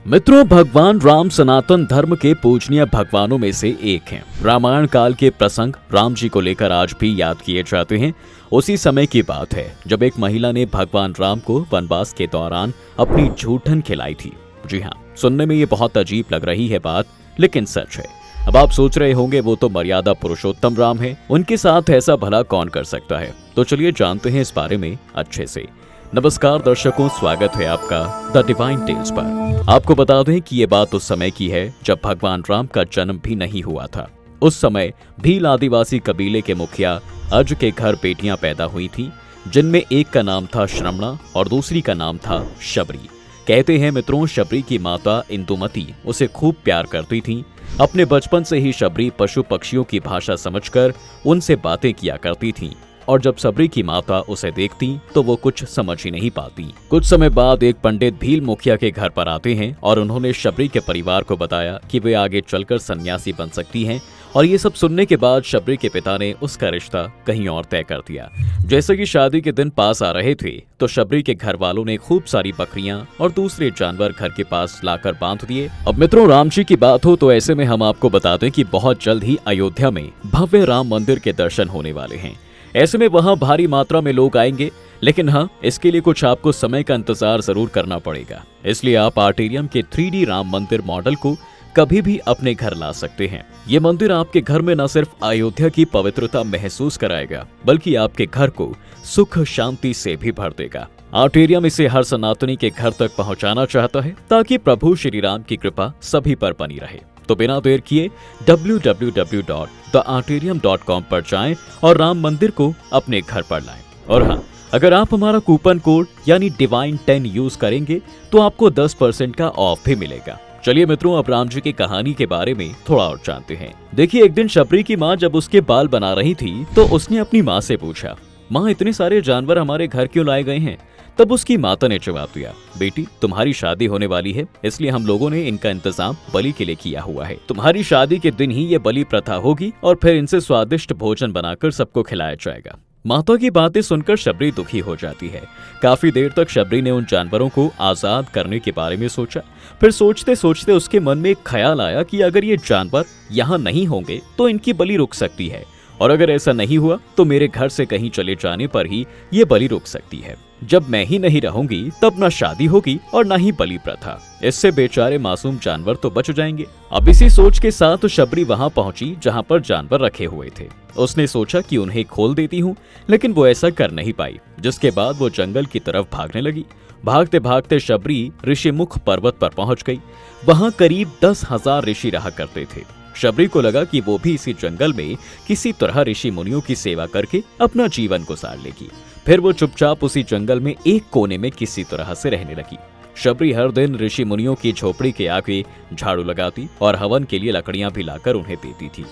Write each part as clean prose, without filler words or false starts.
मित्रों, भगवान राम सनातन धर्म के पूजनीय भगवानों में से एक हैं। रामायण काल के प्रसंग राम जी को लेकर आज भी याद किए जाते हैं। उसी समय की बात है जब एक महिला ने भगवान राम को वनवास के दौरान अपनी जूठन खिलाई थी। जी हाँ, सुनने में ये बहुत अजीब लग रही है बात, लेकिन सच है। अब आप सोच रहे होंगे वो तो मर्यादा पुरुषोत्तम राम है, उनके साथ ऐसा भला कौन कर सकता है। तो चलिए जानते हैं इस बारे में अच्छे से। नमस्कार दर्शकों, स्वागत है आपका द डिवाइन टेल्स पर। आपको बता दें कि ये बात उस समय की है जब भगवान राम का जन्म भी नहीं हुआ था। उस समय भील आदिवासी कबीले के मुखिया अज के घर बेटियां पैदा हुई थीं, जिनमें एक का नाम था श्रमणा और दूसरी का नाम था शबरी। कहते हैं मित्रों, शबरी की माता इंदुमती उसे खूब प्यार करती थी। अपने बचपन से ही शबरी पशु पक्षियों की भाषा समझकर उनसे बातें किया करती थी, और जब शबरी की माता उसे देखती तो वो कुछ समझ ही नहीं पाती। कुछ समय बाद एक पंडित भील मुखिया के घर पर आते हैं और उन्होंने शबरी के परिवार को बताया कि वे आगे चलकर सन्यासी बन सकती हैं। और ये सब सुनने के बाद शबरी के पिता ने उसका रिश्ता कहीं और तय कर दिया। जैसे कि शादी के दिन पास आ रहे थे तो शबरी के घर वालों ने खूब सारी बकरियां और दूसरे जानवर घर के पास लाकर बांध दिए। अब मित्रों, राम जी की बात हो तो ऐसे में हम आपको बता दें कि बहुत जल्द ही अयोध्या में भव्य राम मंदिर के दर्शन होने वाले हैं। ऐसे में वहां भारी मात्रा में लोग आएंगे, लेकिन हाँ, इसके लिए कुछ आपको समय का इंतजार जरूर करना पड़ेगा। इसलिए आप आर्टेरियम के 3D राम मंदिर मॉडल को कभी भी अपने घर ला सकते हैं। ये मंदिर आपके घर में न सिर्फ अयोध्या की पवित्रता महसूस कराएगा, बल्कि आपके घर को सुख शांति से भी भर देगा। आर्टेरियम इसे हर सनातनी के घर तक पहुंचाना चाहता है ताकि प्रभु श्री राम की कृपा सभी पर बनी रहे। तो बिना देर किए www.thearterium.com पर जाएं और राम मंदिर को अपने घर पर लाएं। और हाँ, अगर आप हमारा कूपन कोड यानी डिवाइन 10 यूज करेंगे तो आपको 10% का ऑफ भी मिलेगा। चलिए मित्रों, अब राम जी की कहानी के बारे में थोड़ा और जानते हैं। देखिए, एक दिन शबरी की माँ जब उसके बाल बना रही थी तो उसने अपनी माँ से पूछा, माँ इतने सारे जानवर हमारे घर क्यों लाए गए हैं? तब उसकी माता ने जवाब दिया, बेटी तुम्हारी शादी होने वाली है, इसलिए हम लोगों ने इनका इंतजाम बलि के लिए किया हुआ है। तुम्हारी शादी के दिन ही ये बलि प्रथा होगी और फिर इनसे स्वादिष्ट भोजन बनाकर सबको खिलाया जाएगा। माता की बातें सुनकर शबरी दुखी हो जाती है। काफी देर तक शबरी ने उन जानवरों को आजाद करने के बारे में सोचा। फिर सोचते सोचते उसके मन में एक ख्याल आया कि अगर ये जानवर यहाँ नहीं होंगे तो इनकी बलि रुक सकती है, और अगर ऐसा नहीं हुआ तो मेरे घर से कहीं चले जाने पर ही ये बलि रुक सकती है। जब मैं ही नहीं रहूंगी तब न शादी होगी और न ही बलि प्रथा। इससे बेचारे मासूम जानवर तो बच जाएंगे। अब इसी सोच के साथ शबरी वहां पहुंची जहां पर जानवर रखे हुए थे। उसने सोचा कि उन्हें खोल देती हूँ, लेकिन वो ऐसा कर नहीं पाई, जिसके बाद वो जंगल की तरफ भागने लगी। भागते भागते शबरी ऋषिमुख पर्वत पर पहुंच गई। वहां करीब 10,000 ऋषि रहा करते थे। शबरी को लगा कि वो भी इसी जंगल में किसी तरह ऋषि मुनियों की सेवा करके अपना जीवन गुजार लेगी। फिर वो चुपचाप उसी जंगल में एक कोने में किसी तरह से रहने लगी। शबरी हर दिन ऋषि मुनियों की झोपड़ी के आगे झाड़ू लगाती और हवन के लिए लकड़ियां भी लाकर उन्हें देती थी।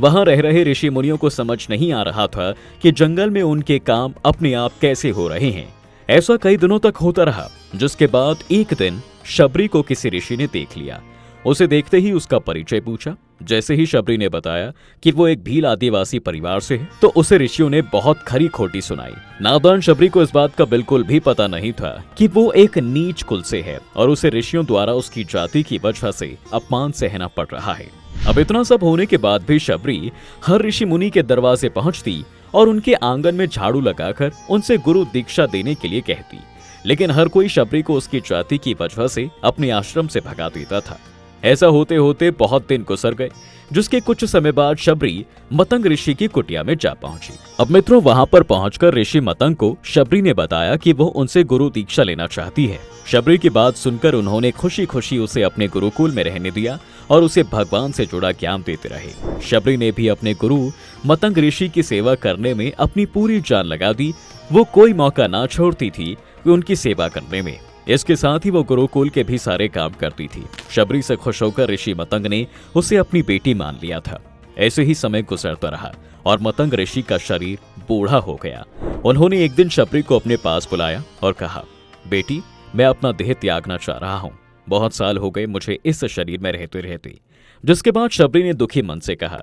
वहां रह रहे ऋषि मुनियों को समझ नहीं आ रहा था कि जंगल में उनके काम अपने आप कैसे हो रहे हैं। ऐसा कई दिनों तक होता रहा, जिसके बाद एक दिन शबरी को किसी ऋषि ने देख लिया। उसे देखते ही उसका परिचय पूछा। जैसे ही शबरी ने बताया कि वो एक भील आदिवासी परिवार से है, तो उसे ऋषियों ने बहुत खरी खोटी सुनाई। नादान शबरी को इस बात का बिल्कुल भी पता नहीं था कि वो एक नीच कुल से है और उसे ऋषियों द्वारा उसकी जाति की वजह से अपमान सहना पड़ रहा है। अब इतना सब होने के बाद भी शबरी हर ऋषि मुनि के दरवाजे पहुंचती और उनके आंगन में झाड़ू लगाकर उनसे गुरु दीक्षा देने के लिए कहती, लेकिन हर कोई शबरी को उसकी जाति की वजह से अपने आश्रम से भगा देता था। ऐसा होते होते बहुत दिन गुजर गए, जिसके कुछ समय बाद शबरी मतंग ऋषि की कुटिया में जा पहुंची। अब मित्रों, वहां पर पहुंचकर ऋषि मतंग को शबरी ने बताया कि वो उनसे गुरु दीक्षा लेना चाहती है। शबरी की बात सुनकर उन्होंने खुशी खुशी उसे अपने गुरुकुल में रहने दिया और उसे भगवान से जुड़ा ज्ञान देते रहे। शबरी ने भी अपने गुरु मतंग ऋषि की सेवा करने में अपनी पूरी जान लगा दी। वो कोई मौका ना छोड़ती थी उनकी सेवा करने में। इसके साथ ही वो गुरुकुल के भी सारे काम करती थी। शबरी से खुश होकर ऋषि मतंग ने उसे अपनी बेटी मान लिया था। ऐसे ही समय गुजरता रहा और मतंग ऋषि का शरीर बूढ़ा हो गया। उन्होंने एक दिन शबरी को अपने पास बुलाया और कहा, बेटी मैं अपना देह त्यागना चाह रहा हूँ। बहुत साल हो गए मुझे इस शरीर में रहते रहते। जिसके बाद शबरी ने दुखी मन से कहा,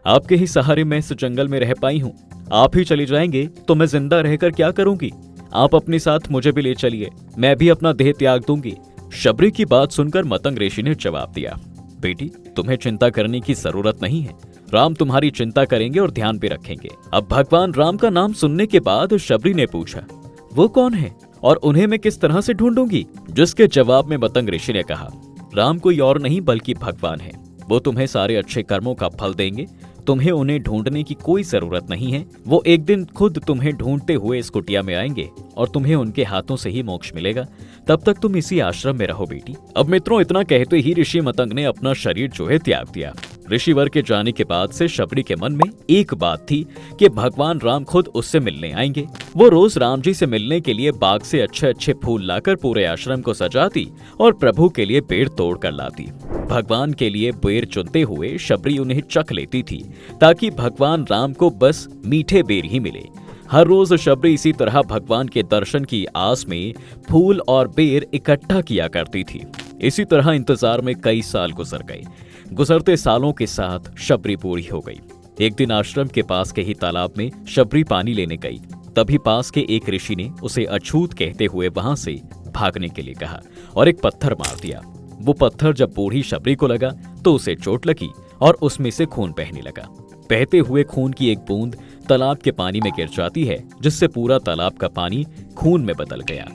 आपके ही सहारे मैं इस जंगल में रह पाई हूँ, आप ही चले जाएंगे तो मैं जिंदा रहकर क्या करूंगी? आप अपने साथ मुझे भी ले चलिए, मैं भी अपना देह त्याग दूंगी। शबरी की बात सुनकर मतंग ऋषि ने जवाब दिया, बेटी तुम्हें चिंता करने की जरूरत नहीं है, राम तुम्हारी चिंता करेंगे और ध्यान भी रखेंगे। अब भगवान राम का नाम सुनने के बाद शबरी ने पूछा, वो कौन है और उन्हें मैं किस तरह से ढूंढूंगी? जिसके जवाब में मतंग ऋषि ने कहा, राम कोई और नहीं बल्कि भगवान है। वो तुम्हें सारे अच्छे कर्मों का फल देंगे। तुम्हें उन्हें ढूंढने की कोई जरूरत नहीं है। वो एक दिन खुद तुम्हें ढूंढते हुए इस कुटिया में आएंगे और तुम्हें उनके हाथों से ही मोक्ष मिलेगा। तब तक तुम इसी आश्रम में रहो बेटी। अब मित्रों, इतना कहते ही ऋषि मतंग ने अपना शरीर जो है त्याग दिया। ऋषिवर के जाने के बाद से शबरी के मन में एक बात थी कि भगवान राम खुद उससे मिलने आएंगे। वो रोज राम जी से मिलने के लिए बाग से अच्छे अच्छे फूल लाकर पूरे आश्रम को सजाती और प्रभु के लिए पेड़ तोड़ कर लाती। भगवान के लिए बेर चुनते हुए शबरी उन्हें चख लेती थी ताकि भगवान राम को बस मीठे बेर ही मिले। हर रोज शबरी इसी तरह भगवान के दर्शन की आस में फूल और बेर इकट्ठा किया करती थी। इसी तरह इंतजार में कई साल गुजर गए। गुजरते सालों के साथ शबरी पूरी हो गई। एक दिन आश्रम के पास के ही तालाब में शबरी पानी लेने गई। तभी पास के एक ऋषि ने उसे अछूत कहते हुए वहां से भागने के लिए कहा और एक पत्थर मार दिया। वो पत्थर जब बूढ़ी शबरी को लगा तो उसे चोट लगी और उसमें से खून बहने लगा। बहते हुए खून की एक बूंद तालाब के पानी में गिर जाती है, जिससे पूरा तालाब का पानी खून में बदल गया।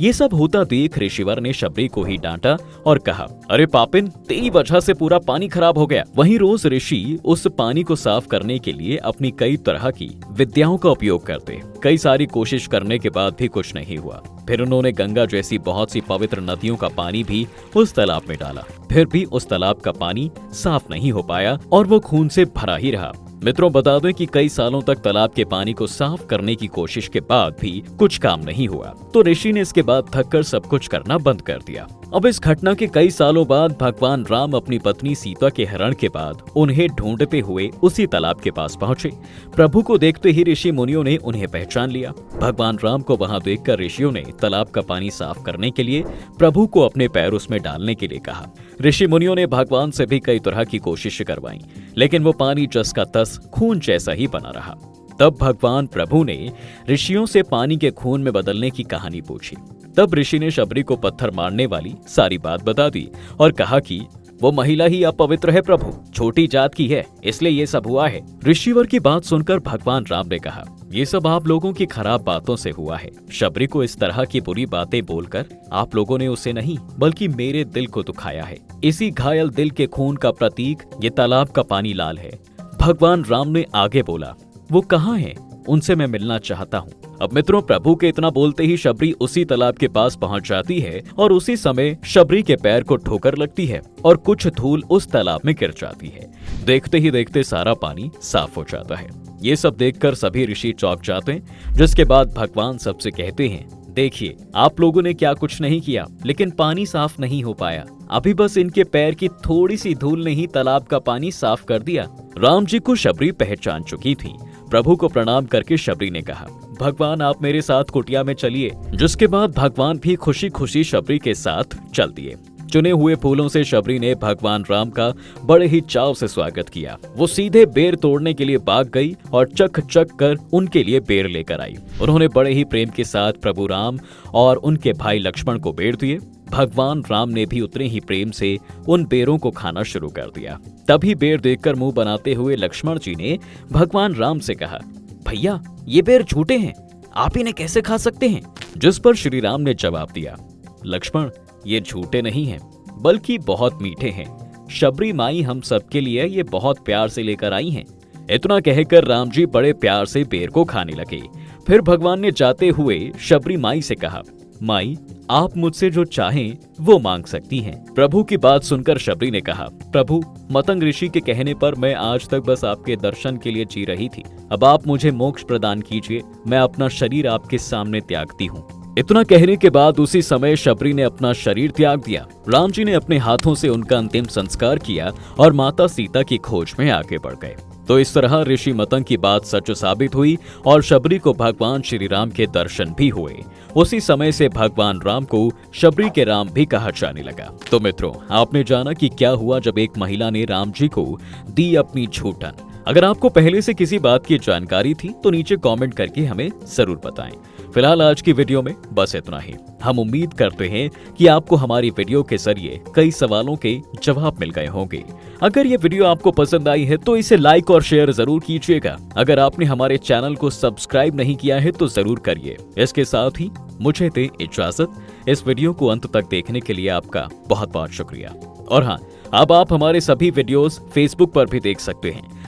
ये सब होता देख ऋषिवर ने शबरी को ही डांटा और कहा, अरे पापिन, तेरी वजह से पूरा पानी खराब हो गया। वहीं रोज ऋषि उस पानी को साफ करने के लिए अपनी कई तरह की विद्याओं का उपयोग करते। कई सारी कोशिश करने के बाद भी कुछ नहीं हुआ। फिर उन्होंने गंगा जैसी बहुत सी पवित्र नदियों का पानी भी उस तालाब में डाला, फिर भी उस तालाब का पानी साफ नहीं हो पाया और वो खून से भरा ही रहा। मित्रों, बता दें कि कई सालों तक तालाब के पानी को साफ करने की कोशिश के बाद भी कुछ काम नहीं हुआ, तो ऋषि ने इसके बाद थककर सब कुछ करना बंद कर दिया। अब इस घटना के कई सालों बाद भगवान राम अपनी पत्नी सीता के हरण के बाद उन्हें ढूंढते हुए उसी तालाब के पास पहुंचे। प्रभु को देखते ही ऋषि मुनियों ने उन्हें पहचान लिया। भगवान राम को वहां देखकर ऋषियों ने तालाब का पानी साफ करने के लिए प्रभु को अपने पैर उसमें डालने के लिए कहा। ऋषि मुनियों ने भगवान से भी कई तरह की कोशिश करवाई, लेकिन वो पानी जस का तस खून जैसा ही बना रहा। तब भगवान प्रभु ने ऋषियों से पानी के खून में बदलने की कहानी पूछी। तब ऋषि ने शबरी को पत्थर मारने वाली सारी बात बता दी और कहा कि वो महिला ही अपवित्र है प्रभु, छोटी जात की है, इसलिए ये सब हुआ है। ऋषिवर की बात सुनकर भगवान राम ने कहा, ये सब आप लोगों की खराब बातों से हुआ है। शबरी को इस तरह की बुरी बातें बोलकर आप लोगों ने उसे नहीं बल्कि मेरे दिल को दुखाया है। इसी घायल दिल के खून का प्रतीक ये तालाब का पानी लाल है। भगवान राम ने आगे बोला, वो कहाँ है? उनसे मैं मिलना चाहता हूँ। अब मित्रों, प्रभु के इतना बोलते ही शबरी उसी तालाब के पास पहुंच जाती है और उसी समय शबरी के पैर को ठोकर लगती है और कुछ धूल उस तालाब में गिर जाती है। देखते ही देखते सारा पानी साफ हो जाता है। ये सब देखकर सभी ऋषि चौंक जाते हैं, जिसके बाद भगवान सबसे कहते हैं, देखिए आप लोगों ने क्या कुछ नहीं किया, लेकिन पानी साफ नहीं हो पाया। अभी बस इनके पैर की थोड़ी सी धूल ने ही तालाब का पानी साफ कर दिया। राम जी को शबरी पहचान चुकी थी। प्रभु को प्रणाम करके शबरी ने कहा, भगवान आप मेरे साथ कुटिया में चलिए। जिसके बाद भगवान भी खुशी खुशी शबरी के साथ चल दिए। चुने हुए फूलों से शबरी ने भगवान राम का बड़े ही चाव से स्वागत किया। वो सीधे बेर तोड़ने के लिए भाग गई और चक चक कर उनके लिए बेर लेकर आई। उन्होंने बड़े ही प्रेम के साथ प्रभु राम और उनके भाई लक्ष्मण को बेर दिए। भगवान राम ने भी उतने ही प्रेम से उन बेरों को खाना शुरू कर दिया। तभी बेर देखकर मुंह बनाते हुए लक्ष्मण जी ने भगवान राम से कहा, भैया ये बेर झूठे हैं, आप इन्हें कैसे खा सकते हैं? जिस पर श्री राम ने जवाब दिया, लक्ष्मण ये झूठे नहीं हैं, बल्कि बहुत मीठे हैं। शबरी माई हम सबके लिए ये बहुत प्यार से लेकर आई हैं। इतना कहकर राम जी बड़े प्यार से बेर को खाने लगे। फिर भगवान ने जाते हुए शबरी माई से कहा, माई आप मुझसे जो चाहें वो मांग सकती हैं। प्रभु की बात सुनकर शबरी ने कहा, प्रभु मतंग ऋषि के कहने पर मैं आज तक बस आपके दर्शन के लिए जी रही थी। अब आप मुझे मोक्ष प्रदान कीजिए, मैं अपना शरीर आपके सामने त्यागती हूँ। इतना कहने के बाद उसी समय शबरी ने अपना शरीर त्याग दिया। राम जी ने अपने हाथों से उनका अंतिम संस्कार किया और माता सीता की खोज में आगे बढ़ गए। तो इस तरह ऋषि मतंग की बात सच साबित हुई और शबरी को भगवान श्री राम के दर्शन भी हुए। उसी समय से भगवान राम को शबरी के राम भी कहा जाने लगा। तो मित्रों, आपने जाना कि क्या हुआ जब एक महिला ने राम जी को दी अपनी झूठन। अगर आपको पहले से किसी बात की जानकारी थी तो नीचे कमेंट करके हमें जरूर बताएं। फिलहाल आज की वीडियो में बस इतना ही। हम उम्मीद करते हैं कि आपको हमारी वीडियो के जरिए कई सवालों के जवाब मिल गए होंगे। अगर ये वीडियो आपको पसंद आई है तो इसे लाइक और शेयर जरूर कीजिएगा। अगर आपने हमारे चैनल को सब्सक्राइब नहीं किया है तो जरूर करिए। इसके साथ ही मुझे दे इजाजत। इस वीडियो को अंत तक देखने के लिए आपका बहुत बहुत शुक्रिया। और हाँ, अब आप हमारे सभी वीडियोस फेसबुक पर भी देख सकते हैं।